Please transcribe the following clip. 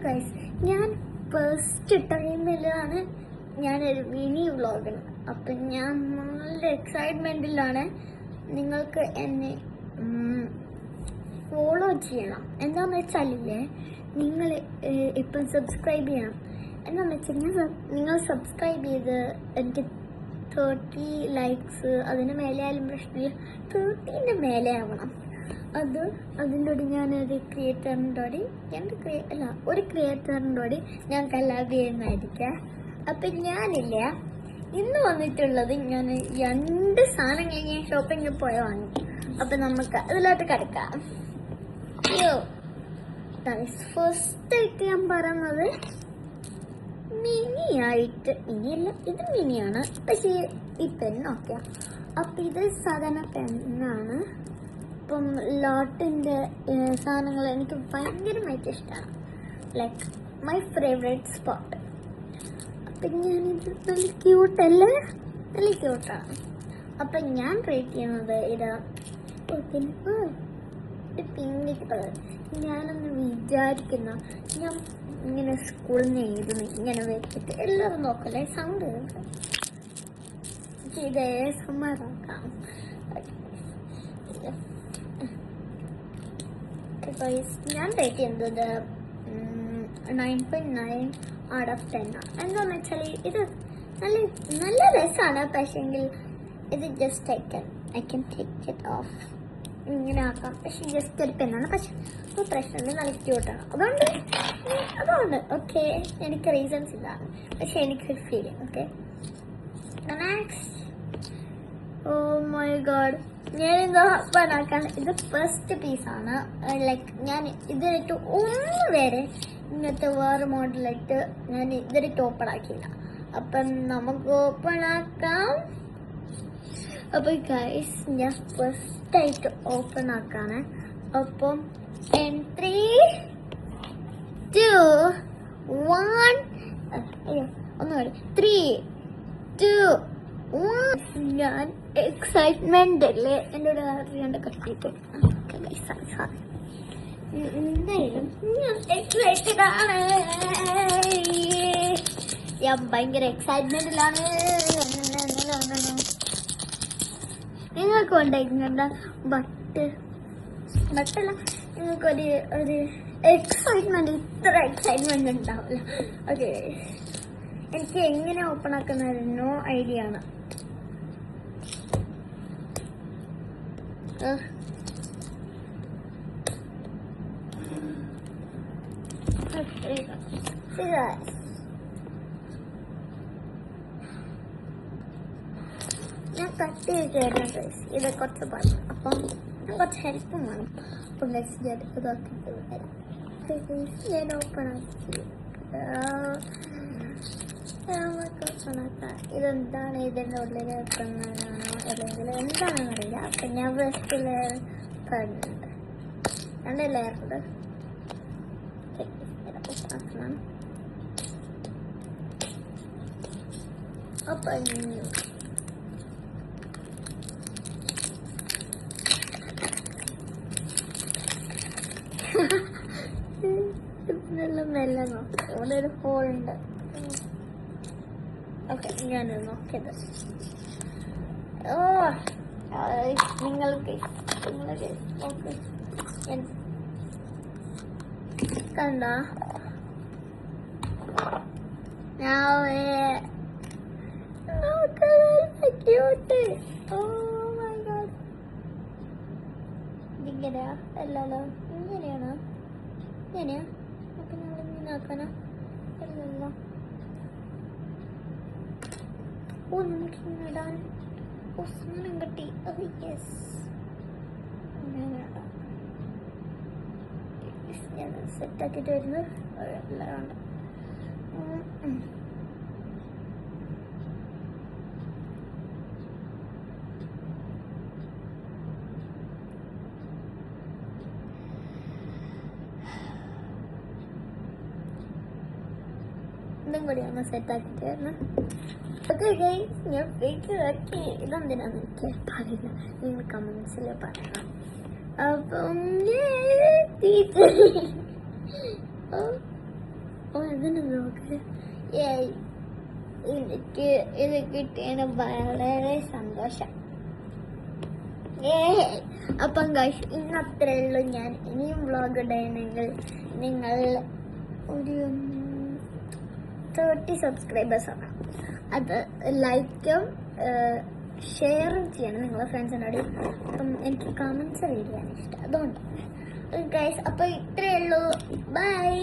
Guys, ഞാൻ first ടൈമിലാണ് ഞാനൊരു മിനി വ്ളോഗാണ്. അപ്പം ഞാൻ നല്ല എക്സൈറ്റ്മെൻറ്റിലാണ്. നിങ്ങൾക്ക് എന്നെ ഫോളോ ചെയ്യണം. എന്താണെന്ന് വെച്ചാലില്ലേ, നിങ്ങൾ ഇപ്പം സബ്സ്ക്രൈബ് ചെയ്യണം. എന്താണെന്ന് വെച്ചാൽ നിങ്ങൾ സബ്സ്ക്രൈബ് ചെയ്ത് എനിക്ക് 30 ലൈക്സ് അതിന് മേലെ ആയാലും പ്രശ്നമില്ല, 30ൻ്റെ മേലെ ആവണം. അതിൻ്റെ കൂടി ഞാനൊരു ക്രിയേറ്ററിൻ്റെ ഞാൻ കലാബ് ചെയ്യുന്നതായിരിക്കാം. അപ്പം ഞാനില്ല ഇന്ന് വന്നിട്ടുള്ളത്, ഞാൻ 2 സാധനങ്ങൾ ഞാൻ ഷോപ്പിങ്ങിൽ പോയി വാങ്ങി. അപ്പം നമുക്ക് അതിലോട്ട് കിടക്കാം. ഫസ്റ്റായിട്ട് ഞാൻ പറയുന്നത് മിനിയല്ല, ഇത് മിനിയാണ്, പക്ഷേ ഈ പെണ്ണൊക്കെ. അപ്പം ഇത് സാധാരണ പെണ്ണാണ്. ഇപ്പം ലോട്ടിൻ്റെ സാധനങ്ങൾ എനിക്ക് ഭയങ്കരമായിട്ട് ഇഷ്ടമാണ്. Like my favourite spot. അപ്പം ഞാനിത് നല്ല ക്യൂട്ടല്ലേ, നല്ല ക്യൂട്ടാണ്. അപ്പം ഞാൻ റേറ്റ് ചെയ്യുന്നത് ഇത് പിങ്ക് കളർ. ഞാനൊന്ന് വിചാരിക്കുന്ന, ഞാൻ ഇങ്ങനെ സ്കൂളിൽ നിന്ന് എഴുതുന്നു ഇങ്ങനെ വെച്ചിട്ട് എല്ലാവരും നോക്കല്ലേ, സൗണ്ട് കേൾക്കാം. ഇതേ സമ്മറാക്കാം. ഞാൻ റേറ്റ് ചെയ്യുന്നത് 9.9 out of 10 ആണ്. എന്താണെന്ന് വെച്ചാൽ ഇത് നല്ല രസമാണ്. പക്ഷേങ്കിൽ ഇത് just I can take it off, ഇങ്ങനെ ആക്കാം. പക്ഷെ ജസ്റ്റ് ഒരു പെണ്ണാണ്, പക്ഷെ ഒരു പ്രശ്നമുണ്ട്, നല്ല ക്യൂട്ടാണ്. അതുകൊണ്ട് ഓക്കെ, എനിക്ക് റീസൺസ് ഇതാണ്, പക്ഷെ എനിക്കൊരു feeling. Okay, next. Oh my god, ഞാനിത് ഓപ്പണാക്കാൻ, ഇത് ഫസ്റ്റ് പീസാണ്. ലൈക്ക് ഞാൻ ഇതിലിട്ട് ഒന്ന് വരെ ഇങ്ങനത്തെ വേറെ മോഡലായിട്ട് ഞാൻ ഇതിലിട്ട് ഓപ്പണാക്കിയില്ല. അപ്പം നമുക്ക് ഓപ്പണാക്കാം. അപ്പം ഗൈസ്, ഞാൻ ഫസ്റ്റായിട്ട് ഓപ്പൺ ആക്കാണ്. അപ്പം 3, 2, 1 ഒന്നുകൂടി 3, 2, 1. ഞാൻ എക്സൈറ്റ്മെന്റ് അല്ലേ, എന്നോട് അറിയാണ്ട് കട്ടിട്ട് എന്തായാലും ഞാൻ എക്സൈറ്റഡ് ആണ്. ഞാൻ ഭയങ്കര എക്സൈറ്റ്മെന്റിലാണ്. നിങ്ങൾക്ക് ഉണ്ടായിരുന്നുണ്ട ബട്ടല്ല, നിങ്ങൾക്കൊരു എക്സൈറ്റ്മെന്റ്, ഇത്ര എക്സൈറ്റ്മെന്റ് ഉണ്ടാവില്ല. ഓക്കെ, എനിക്ക് എങ്ങനെ ഓപ്പൺ ആക്കുന്നത് നോ ഐഡിയ ആണ്. ഞാൻ കട്ട് ചെയ്തിരുന്നു. ഇത് കുറച്ച് പറഞ്ഞു, അപ്പം ഞാൻ കുറച്ച് ഹെൽപ്പും വേണം. അപ്പം ഇതാക്കിയിട്ട് വരാം. ഞാൻ ഓപ്പൺ ആക്കി. ഇതെന്താണ്, ഇതിൻ്റെ ഉള്ളിൽ വെക്കുന്നതാണോ അല്ലെങ്കിൽ എന്താണെന്ന് അറിയില്ല. അപ്പം ഞാൻ ബ്രസ്റ്റില് കണ്ടുണ്ട് 2 ലെയറുണ്ട്. ആക്കണം. അപ്പം മെല്ലെ നോക്കാം. ഇവിടെ ഒരു ഹോളുണ്ട്. ഓക്കെ, ഞാനത് നോക്കിയത്. നിങ്ങൾക്ക് ഓക്കെ കണ്ട ഇങ്ങനെയാ അല്ലല്ലോ, ഇങ്ങനെയാണോ? ഇങ്ങനെയാ? അപ്പൊ നമ്മൾ ഇങ്ങനെ ആക്കാനാ? അല്ലല്ലോ. ഓ, നമുക്കിങ്ങനെ ഇടാൻ സാധനം കിട്ടി. യെസ്, ഞാൻ സെറ്റാക്കിയിട്ട് വരുന്നത് എല്ലാം. ഇതും കൂടി ഒന്ന് സെറ്റാക്കിയിട്ട് വരണം. ഓക്കെ ഗൈസ്, ഞാൻ ഫേക്കിലാക്കി. ഇതെന്തിനാന്ന് എനിക്ക് പറയില്ല, നിങ്ങൾ കമൻസിൽ പറയണം. അപ്പം ഓ അതിന് നോക്ക്. എനിക്ക് ഇത് കിട്ടിയതിന് വളരെ സന്തോഷം. അപ്പം ഗൈസ് ഇന്ന് അത്രേ ഉള്ളൂ. ഞാൻ ഇനിയും വ്ളോഗ് ഇടണമെങ്കിൽ നിങ്ങൾ ഒരു 30 സബ്സ്ക്രൈബേഴ്സാണ്. അത് ലൈക്കും ഷെയറും ചെയ്യണം നിങ്ങളെ ഫ്രണ്ട്സിനോട്. അപ്പം എനിക്ക് കമൻസ് റീഡ് ചെയ്യാൻ ഇഷ്ടം. അതുകൊണ്ട് ഗൈസ് അപ്പോൾ ഇത്രയേ ഉള്ളൂ. ബൈ.